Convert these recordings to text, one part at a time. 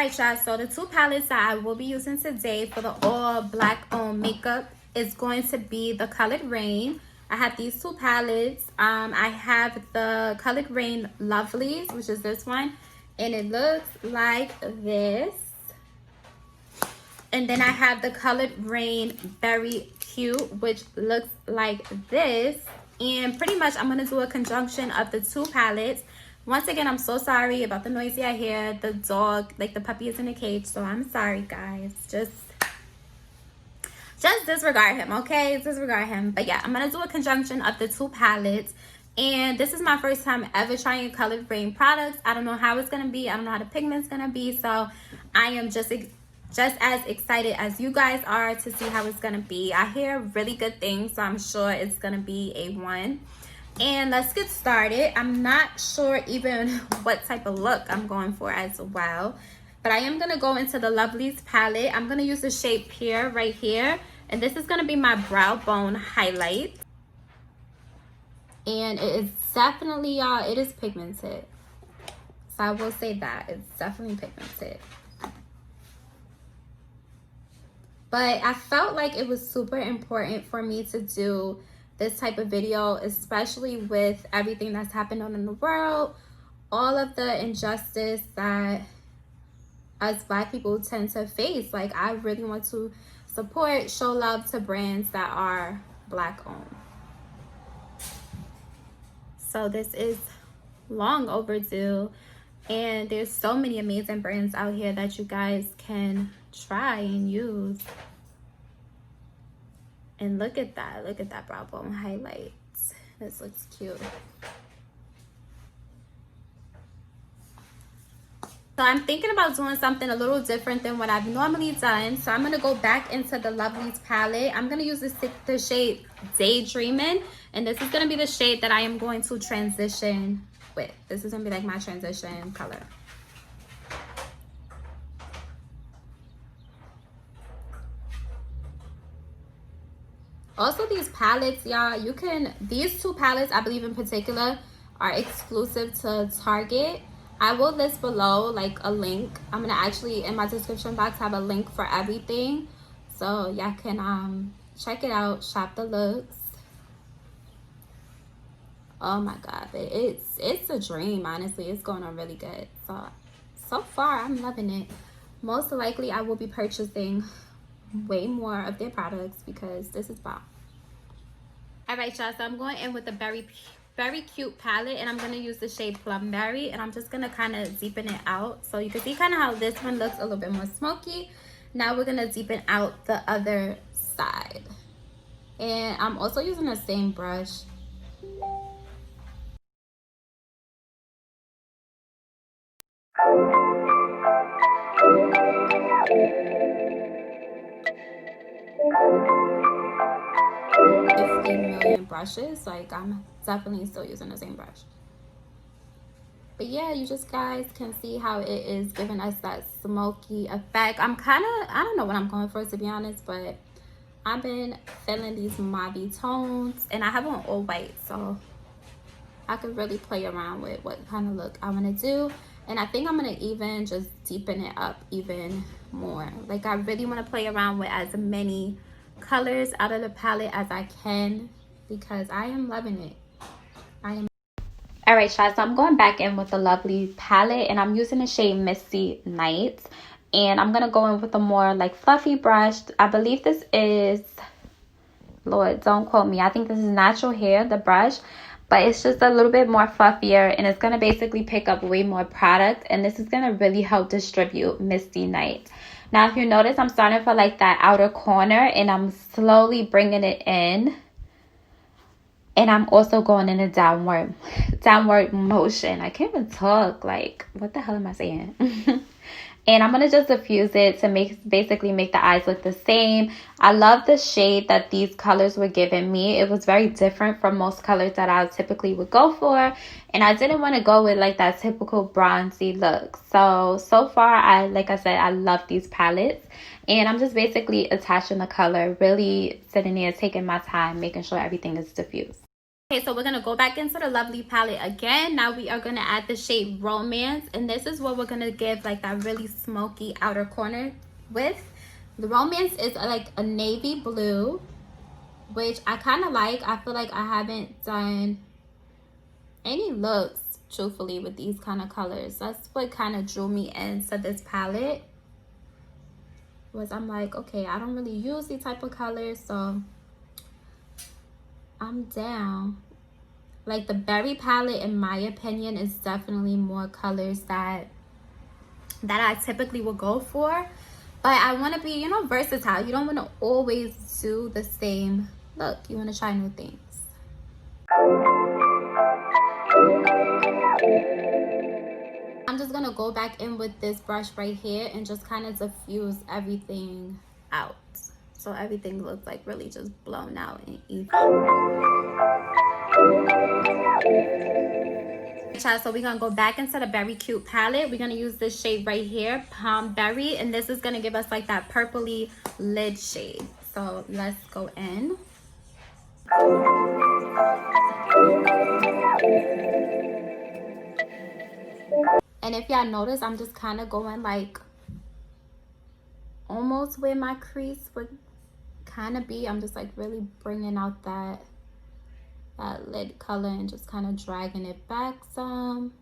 Alright, y'all, so the two palettes that I will be using today for the all black owned makeup is going to be the Colored Rain. I have these two palettes. I have the Colored Rain Lovelies, which is this one, and it looks like this. And then I have the Colored Rain Very Cute, which looks like this. And pretty much I'm going to do a conjunction of the two palettes. Once again, I'm so sorry about the noise I hear. The dog, like the puppy, is in a cage, so I'm sorry, guys. Just disregard him, okay? Disregard him. But yeah, I'm going to do a conjunction of the two palettes. And this is my first time ever trying Colored Rain products. I don't know how it's going to be. I don't know how the pigment's going to be. So I am just as excited as you guys are to see how it's going to be. I hear really good things, so I'm sure it's going to be A1. And let's get started. I'm not sure even what type of look I'm going for as well. But I am going to go into the Lovelies palette. I'm going to use the shade Pear right here. And this is going to be my brow bone highlight. And it is definitely, y'all, it is pigmented. So I will say that. It's definitely pigmented. But I felt like it was super important for me to do this type of video, especially with everything that's happened on in the world, all of the injustice that us Black people tend to face. Like, I really want to support, show love to brands that are Black owned. So this is long overdue, and there's so many amazing brands out here that you guys can try and use. And look at that brow bone highlights. This looks cute. So I'm thinking about doing something a little different than what I've normally done. So I'm going to go back into the Lovelies palette. I'm going to use the shade Daydreamin'. And this is going to be the shade that I am going to transition with. This is going to be like my transition color. Also, these palettes, y'all, these two palettes, I believe in particular, are exclusive to Target. I will list below like a link. I'm gonna actually in my description box have a link for everything, so y'all can check it out, shop the looks. Oh my god, it's a dream. Honestly, it's going on really good. So far I'm loving it. Most likely I will be purchasing way more of their products because this is bomb. All right, y'all, so I'm going in with a very cute palette, and I'm going to use the shade Plumberry, and I'm just going to kind of deepen it out. So you can see kind of how this one looks a little bit more smoky. Now we're going to deepen out the other side, and I'm also using the same brush. Brushes, like I'm definitely still using the same brush. But yeah, you just guys can see how it is giving us that smoky effect. I don't know what I'm going for, to be honest, but I've been feeling these mauvey tones, and I have on all white, so I could really play around with what kind of look I want to do. And I think I'm going to even just deepen it up even more. Like, I really want to play around with as many colors out of the palette as I can, because I am loving it. All right, y'all, so I'm going back in with the Lovely palette, and I'm using the shade Misty Nights, and I'm gonna go in with a more like fluffy brush. I believe this is, Lord, don't quote me, I think this is Natural Hair, the brush, but it's just a little bit more fluffier, and it's gonna basically pick up way more product, and this is gonna really help distribute Misty Nights. Now, if you notice, I'm starting for like that outer corner, and I'm slowly bringing it in. And I'm also going in a downward motion. I can't even talk. Like, what the hell am I saying? And I'm going to just diffuse it to basically make the eyes look the same. I love the shade that these colors were giving me. It was very different from most colors that I typically would go for. And I didn't want to go with like that typical bronzy look. So far, like I said, I love these palettes. And I'm just basically attaching the color, really sitting there, taking my time, making sure everything is diffused. Okay, so we're going to go back into the Lovely palette again. Now we are going to add the shade Romance. And this is what we're going to give like that really smoky outer corner with. The Romance is like a navy blue, which I kind of like. I feel like I haven't done any looks, truthfully, with these kind of colors. That's what kind of drew me into this palette. Was I'm like, okay, I don't really use these type of colors, so I'm down. Like the Berry palette, in my opinion, is definitely more colors that I typically would go for. But I want to be, you know, versatile. You don't want to always do the same look. You want to try new things. I'm just going to go back in with this brush right here and just kind of diffuse everything out. So everything looks like really just blown out and even. So we're gonna go back into the Berry Cute palette. We're gonna use this shade right here, Palm Berry, and this is gonna give us like that purpley lid shade. So let's go in. And if y'all notice, I'm just kind of going like almost where my crease would kind of be. I'm just like really bringing out that lid color and just kind of dragging it back some.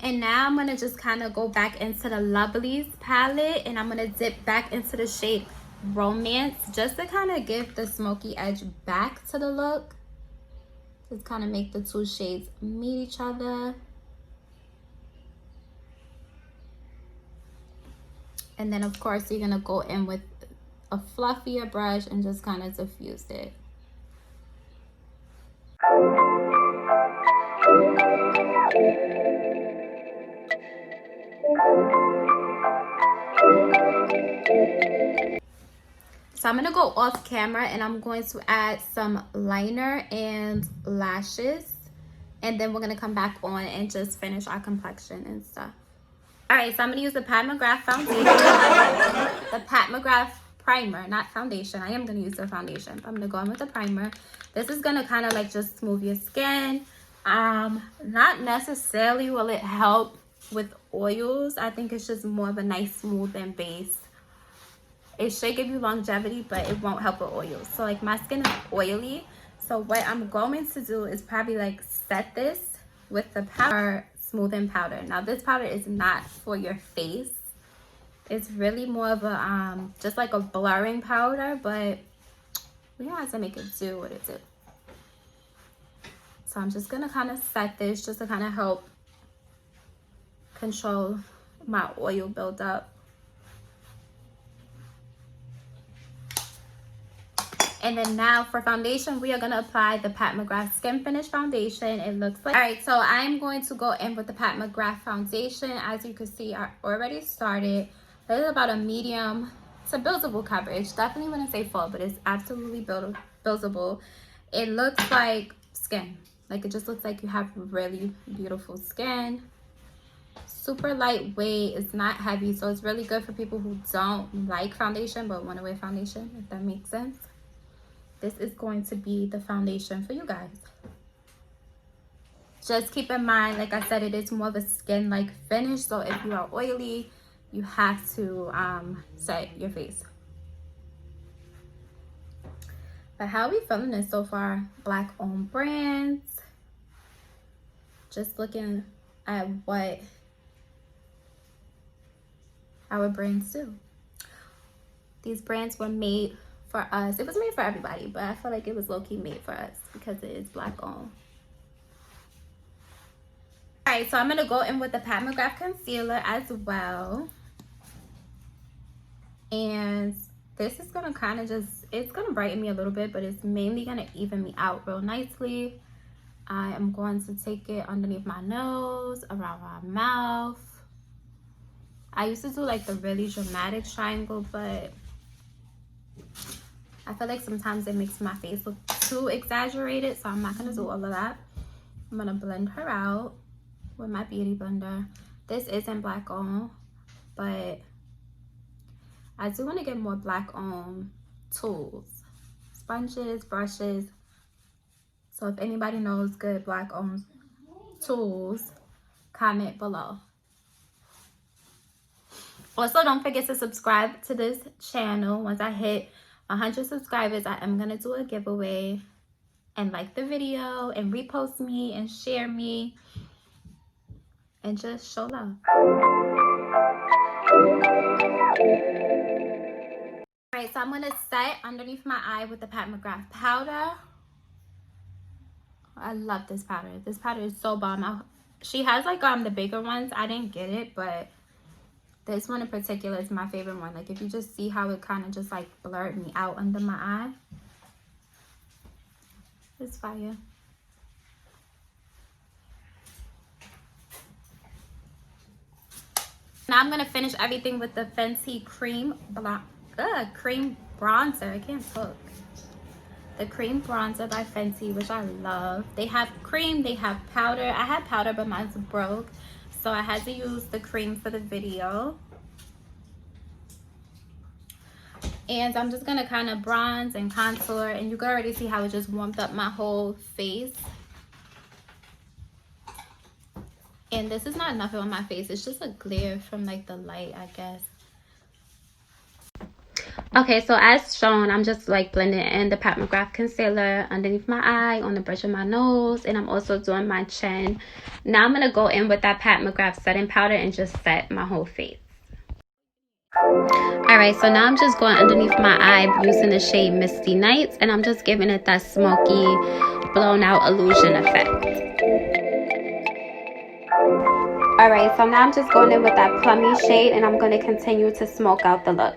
And now I'm gonna just kind of go back into the Lovely's palette, and I'm gonna dip back into the shade Romance just to kind of give the smoky edge back to the look. Just kind of make the two shades meet each other. And then of course you're gonna go in with a fluffier brush and just kind of diffuse it. So I'm gonna go off camera and I'm going to add some liner and lashes, and then we're gonna come back on and just finish our complexion and stuff. All right, so I'm gonna use the Pat McGrath foundation, the Pat McGrath primer, not foundation. I am gonna use the foundation, but I'm gonna go in with the primer. This is gonna kind of like just smooth your skin. Not necessarily will it help with oils. I think it's just more of a nice smoothing base. It should give you longevity, but it won't help with oils. So like my skin is oily, so what I'm going to do is probably like set this with the powder smoothing powder. Now this powder is not for your face. It's really more of a just like a blurring powder, but we have to make it do what it do. So I'm just gonna kind of set this just to kind of help control my oil buildup. And then now for foundation, we are going to apply the Pat McGrath Skin Finish Foundation. It looks like. All right, so I'm going to go in with the Pat McGrath Foundation. As you can see, I already started. This is about a medium to buildable coverage. Definitely wouldn't say full, but it's absolutely buildable. It looks like skin. Like it just looks like you have really beautiful skin. Super lightweight. It's not heavy, so it's really good for people who don't like foundation but want to wear foundation, if that makes sense. This is going to be the foundation for you guys. Just keep in mind, like I said, it is more of a skin-like finish. So if you are oily, you have to set your face. But how are we feeling this so far? Black-owned brands. Just looking at what our brands do. These brands were made for us. It was made for everybody, but I feel like it was low-key made for us because it is black-owned. All right, so I'm gonna go in with the Pat McGrath concealer as well, and this is gonna kind of just, it's gonna brighten me a little bit, but it's mainly gonna even me out real nicely. I am going to take it underneath my nose, around my mouth. I used to do like the really dramatic triangle, but I feel like sometimes it makes my face look too exaggerated, so I'm not gonna do all of that. I'm gonna blend her out with my beauty blender. This isn't black owned, but I do want to get more black owned tools, sponges, brushes. So if anybody knows good black owned tools, comment below. Also, don't forget to subscribe to this channel. Once I hit 100 subscribers, I am going to do a giveaway. And like the video and repost me and share me and just show love. Alright, so I'm going to set underneath my eye with the Pat McGrath powder. I love this powder. This powder is so bomb. She has like the bigger ones. I didn't get it, but this one in particular is my favorite one. Like if you just see how it kind of just like blurred me out under my eye. It's fire. Now I'm going to finish everything with the FENTY cream bronzer. I can't talk. The cream bronzer by FENTY, which I love. They have cream, they have powder. I had powder, but mine's broke. So I had to use the cream for the video. And I'm just going to kind of bronze and contour. And you can already see how it just warmed up my whole face. And this is not nothing on my face. It's just a glare from like the light, I guess. Okay, so as shown, I'm just like blending in the Pat McGrath concealer underneath my eye, on the bridge of my nose. And I'm also doing my chin. Now I'm going to go in with that Pat McGrath setting powder and just set my whole face. Alright, so now I'm just going underneath my eye using the shade Misty Nights, and I'm just giving it that smoky, blown out illusion effect. Alright, so now I'm just going in with that plummy shade, and I'm going to continue to smoke out the look.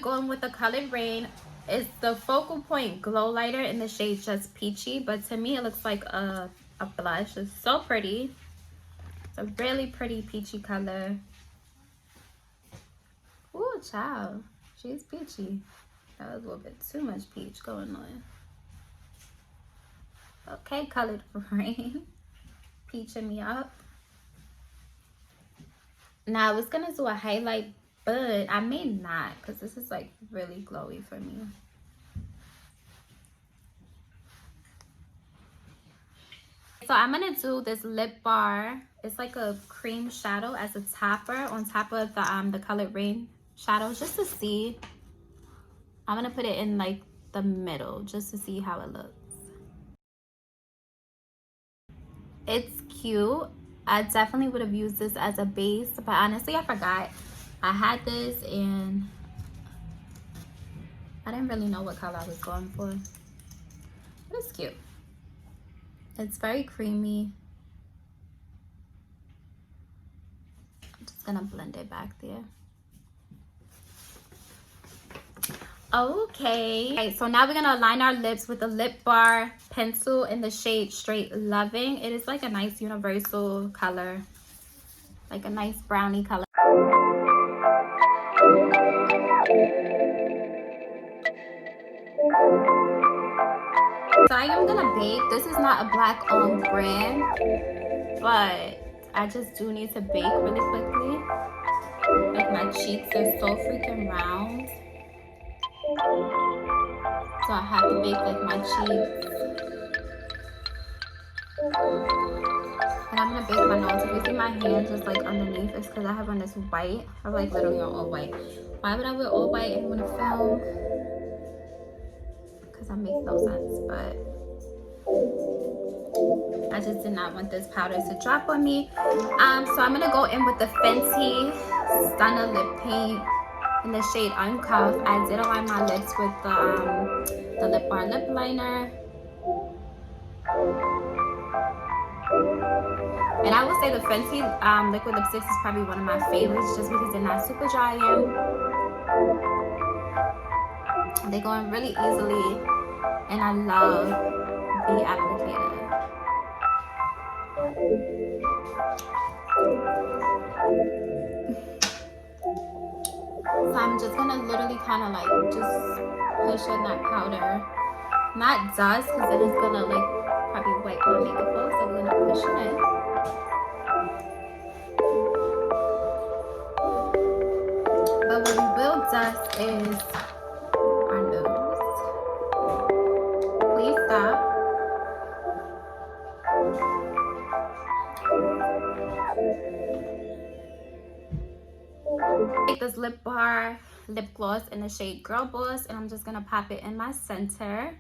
Going with the Colored Rain. It's the Focal Point Glow Lighter in the shade Just Peachy, but to me it looks like a blush. It's so pretty. It's a really pretty peachy color. Ooh, child. She's peachy. That was a little bit too much peach going on. Okay, Colored Rain. Peaching me up. Now I was gonna do a highlight, but I may not, because this is like really glowy for me. So I'm gonna do this lip bar. It's like a cream shadow as a topper on top of the Colored Rain shadow, just to see. I'm gonna put it in like the middle just to see how it looks. It's cute. I definitely would have used this as a base, but honestly I forgot I had this and I didn't really know what color I was going for. But it's cute. It's very creamy. I'm just gonna blend it back there. Okay, so now we're gonna line our lips with a lip bar pencil in the shade Straight Loving. It is like a nice universal color, like a nice brownie color. So I am gonna bake. This is not a black owned brand, but I just do need to bake really quickly. Like my cheeks are so freaking round. So I have to bake like my cheeks. And I'm gonna bake my nose. If you see my hands just like underneath, it's because I have on this white. I have like literally on all white. Why would I wear all white and want to film? Because that makes no sense, but I just did not want this powder to drop on me. So I'm gonna go in with the FENTY Stunner Lip Paint in the shade Uncuffed. I did align my lips with the lip bar lip liner. And I would say the FENTY liquid lipsticks is probably one of my favorites, just because they're not super dry in. They go in really easily, and I love the applicator. So I'm just gonna literally kind of like just push in that powder not dust, because then it's gonna like probably wipe my makeup off. So we're gonna push it in. But what we will dust is our nose. Please stop. Take this lip gloss in the shade Girl Boss, and I'm just gonna pop it in my center.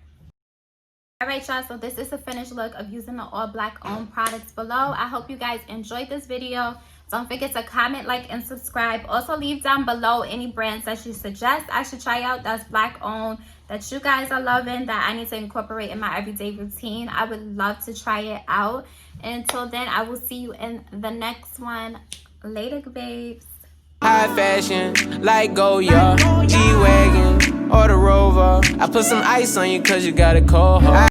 All right, y'all, so this is the finished look of using the all black owned products below. I hope you guys enjoyed this video. Don't forget to comment, like, and subscribe. Also leave down below any brands that you suggest I should try out that's black owned, that you guys are loving, that I need to incorporate in my everyday routine. I would love to try it out. Until then, I will see you in the next one. Later, babes. High fashion, like Goya, G-Wagon, or the Rover. I put some ice on you cause you got a cold heart.